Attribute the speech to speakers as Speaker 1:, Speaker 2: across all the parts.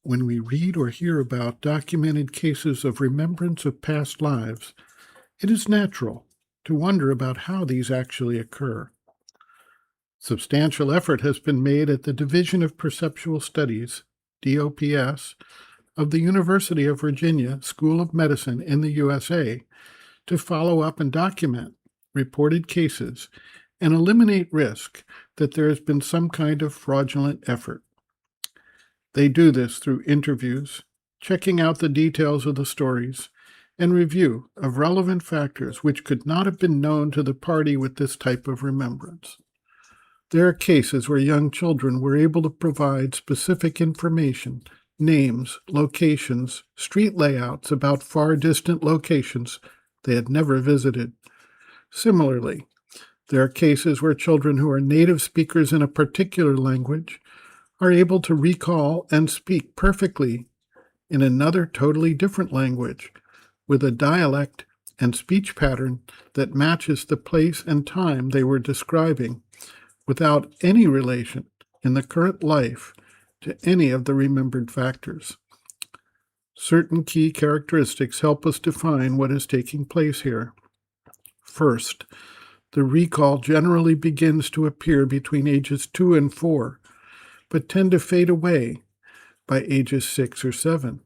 Speaker 1: When we read or hear about documented cases of remembrance of past lives, it is natural to wonder about how these actually occur. Substantial effort has been made at the Division of Perceptual Studies, DOPS, of the University of Virginia School of Medicine in the USA to follow up and document reported cases and eliminate risk that there has been some kind of fraudulent effort. They do this through interviews, checking out the details of the stories, and review of relevant factors which could not have been known to the party with this type of remembrance. There are cases where young children were able to provide specific information, names, locations, street layouts about far distant locations they had never visited. Similarly, there are cases where children who are native speakers in a particular language are able to recall and speak perfectly in another totally different language with a dialect and speech pattern that matches the place and time they were describing without any relation in the current life to any of the remembered factors. Certain key characteristics help us define what is taking place here. First, the recall generally begins to appear between ages 2 and 4, but tend to fade away by ages 6 or 7.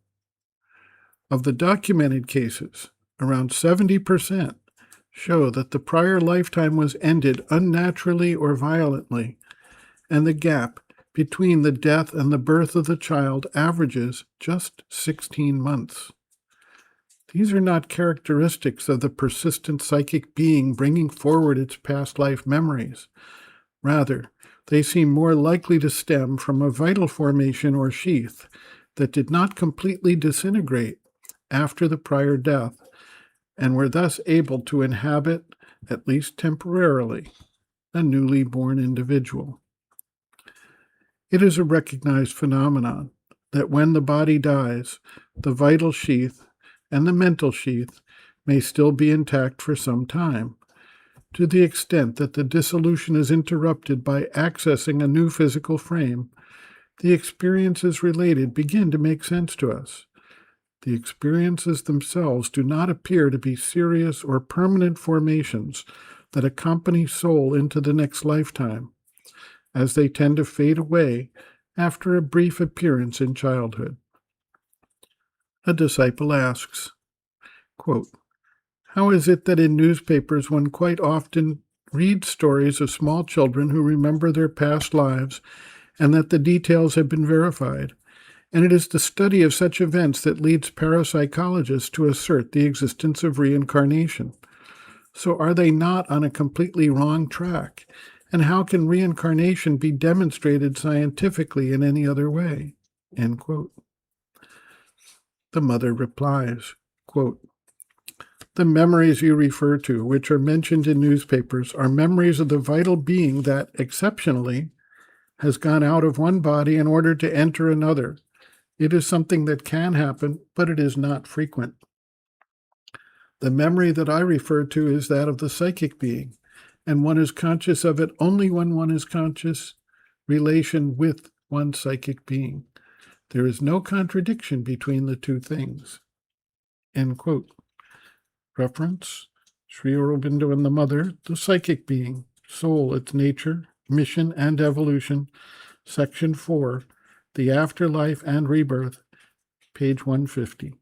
Speaker 1: Of the documented cases, around 70% show that the prior lifetime was ended unnaturally or violently, and the gap between the death and the birth of the child averages just 16 months. These are not characteristics of the persistent psychic being bringing forward its past life memories. Rather, they seem more likely to stem from a vital formation or sheath that did not completely disintegrate after the prior death, and were thus able to inhabit, at least temporarily, a newly born individual. It is a recognized phenomenon that when the body dies, the vital sheath and the mental sheath may still be intact for some time, to the extent that the dissolution is interrupted by accessing a new physical frame. The experiences related begin to make sense to us. The experiences themselves do not appear to be serious or permanent formations that accompany soul into the next lifetime, as they tend to fade away after a brief appearance in childhood. A disciple asks, quote, "How is it that in newspapers one quite often reads stories of small children who remember their past lives and that the details have been verified? And it is the study of such events that leads parapsychologists to assert the existence of reincarnation. So are they not on a completely wrong track? And how can reincarnation be demonstrated scientifically in any other way?" End quote. The mother replies, quote, "The memories you refer to, which are mentioned in newspapers, are memories of the vital being that, exceptionally, has gone out of one body in order to enter another. It is something that can happen, but it is not frequent. The memory that I refer to is that of the psychic being, and one is conscious of it only when one is conscious relation with one psychic being. There is no contradiction between the two things." End quote. Reference, Sri Aurobindo and the Mother, The Psychic Being, Soul, Its Nature, Mission, and Evolution, Section 4, The Afterlife and Rebirth, page 150.